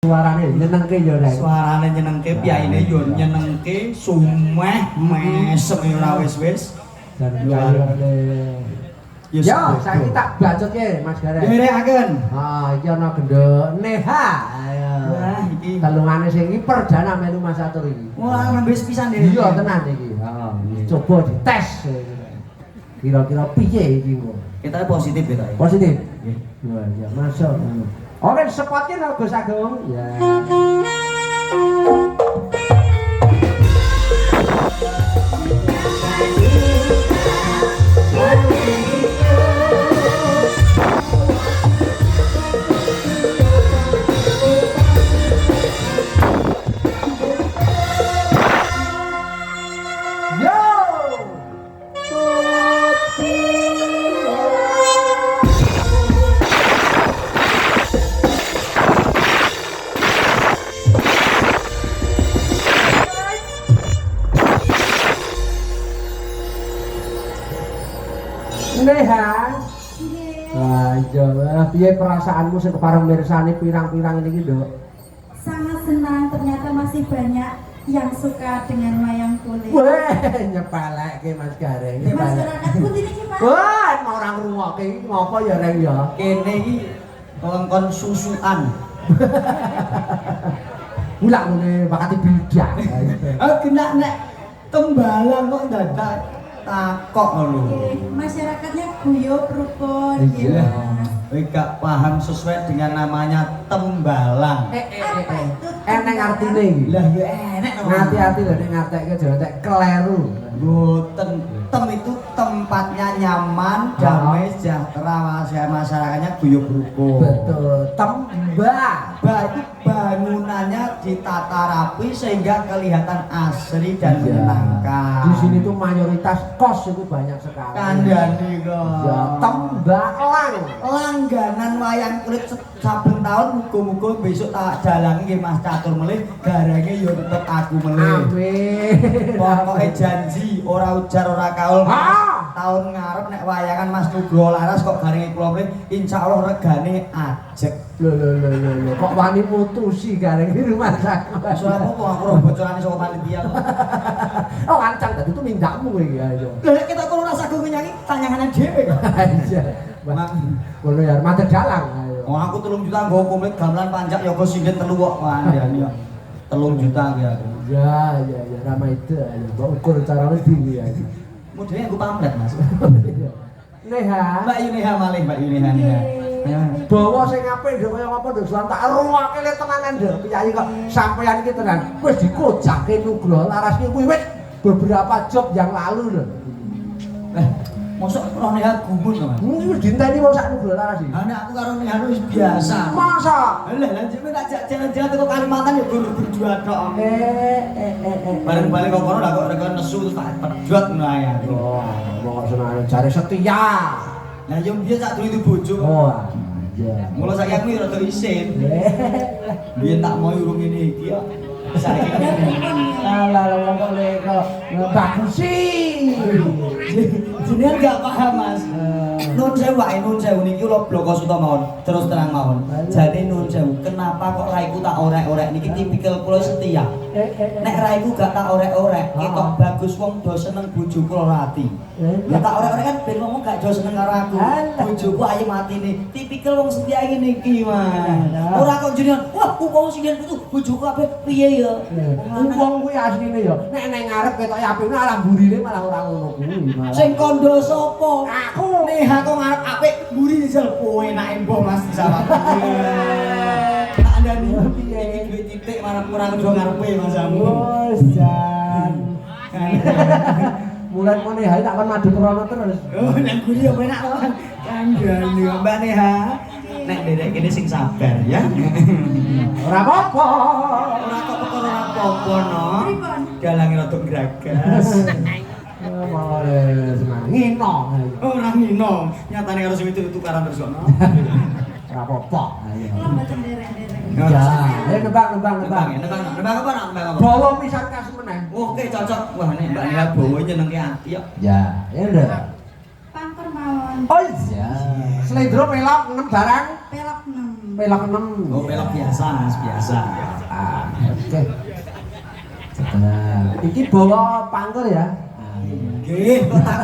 Suarane nyenengke ya rek. Suarane nyenengke, piyaine yo nyenengke, sumeh mesem ora wis-wis. Dan suarane ya, saiki tak bacotke Mas Garek. Nderekaken. Ah, iki ana gendho Neha. Ayo. Wah, iki telungane sing iki perdana melu Mas Atur iki. Wah, ngambis pisan dhewe. Iya tenan iki. Heeh. Coba dites. Kira-kira piye iki kok? Kita positif ya, Pak. Positif. Nggih. Wah, ya masuk. Oke, spotnya no Gus Agung. Ya. Neha. Wah, iya. Piye perasaanmu sing kepareng mirsani pirang-pirang ini Nduk? Sangat senang, ternyata masih banyak yang suka dengan wayang kulit. Wah, nyepelekke Mas Gareng. Masyarakat putih ini gimana? Wah, orang ngrungokke iki ngopo ya Reng ya? Kene iki kongkon susukan. Mulak ngene bakati bidak. Kena nek tembalang kok dadak takok lho. Masyarakatnya guyub rukun. Iya. Kowe gak paham sesuai dengan namanya tembalang. Apa itu? Eneng artine iki. Lah ya enek to. Hati-hati lho nek ngartekke aja entek kleru. Boten, tem itu tempatnya nyaman, damai, sejahtera, masyarakatnya guyub rukun. Betul. Tembak. Itu bangunannya ditata rapi sehingga kelihatan asri dan menyenangkan. Di sini tuh mayoritas kos itu banyak sekali. Kandhani kok. Ya, tembak lang. Langganan wayang kulit saben tahun muga-muga besok tak jalanke nggih Mas Catur melih, garenge yo tetep aku melih. Amin. Pokoke janji ora ujar ora kaul. Ah! Tahun ngarep nek wayangan Mas Nugroho laras kok garenge kula melih insyaallah regane ajek. Lho. Kok wani mutusi gareng di rumah sakit. Soal apa aku roh bocorane saka panitia. Oh, ancang tadi itu mindakmu iki ayo. Lah kita kok ora sago nyanyi tanyangane dhewe kok. Iya. Ngono ya, mate dalang ayo. Oh, aku 3 juta nggo komplit gamelan panjak yoga sinden 3 kok kandhani yo. 3 juta ki aku. Ya, ramah itu ayo. Mbok ukur carane ndi ya. Modele aku pamlet Mas. Neha. Mbak Yuneha malih Mbak Yuneha. Bawa sing apik nduk kaya apa nduk Suwan tak ruwake le tenanan nduk. Piyayi kok sampeyan iki tenan wis dikojake Nugroho laras ki wiwit beberapa job yang lalu lho. Mosok roh Neha gumun to Mas. Mungkin wis dinteni wong sak Nugroho laras iki. Nek aku karo Neha wis biasa. Masa? Lah jenenge tak jalan-jalan teko Kalimantan ya berdua tok. Bareng-bareng kok kono lah kok rek nesu terus tak pedhot ngono ae aku. Wong kok senane jare setia. Lah yo biyen sak durung itu bojo. Oh, iya. Mula saiki aku rada isin. Biyen tak mau urung ngene iki yo. Saiki Alah wong kok leko bagus sih. jenengan gak paham Mas. Nun sewu wae nun sewu niki kula bloko suta mawon. Terus terang mawon. Jane nun sewu, kenapa kok raiku tak orek-orek niki tipikal kula setia. Nek raiku gak tak orek-orek, ketok bagus wong do seneng bojo kula rati. Ya tak orek-orek kan ben wong gak do seneng karo aku. Bojoku ayo matine. Tipikal wong setia ngene iki, Mas. Ora kok jenengan, wah wong singen itu bojoku kabeh piye ya. Wong kuwi asline ya. Nek nang ngarep ketoke apik alah mburine malah ora ngono kuwi. Sing kandha sapa? Aku. Neha kok ngarep apik mburi dijel kowe enake mbok Mas dijawab. Tak andani iki duwe titik marang kurang do ngarepe Mas Amu. Wes jan. Mulai meneh hae tak kon madu krono terus. Oh nang guri yo enak to. Kandhani Mbak Neha. Nek dedek kene sing sabar ya. Ora apa-apa. Ora kok perkara ora apa-apa no. Dalange rada gragas. Malah senang ngino. Ora ngino, nyatane karo sing itu tukaran terus kok no. Ora apa-apa. Kalau mboten derek-derek. Ya, nebak. Nebak apa nak? Nebak apa? Bawa pisan kas meneh. Oke, cocok. Wah, nek Mbak Neha bawa nyenengke ati yo. Ya udah. Pangker mawon. Oh iya. Slendro pelok 6 barang. Pelok 6. melok 6. Oh, melok biasa, Mas, biasa. Ah, oke. Nah, iki bawa pangker ya. Nggih.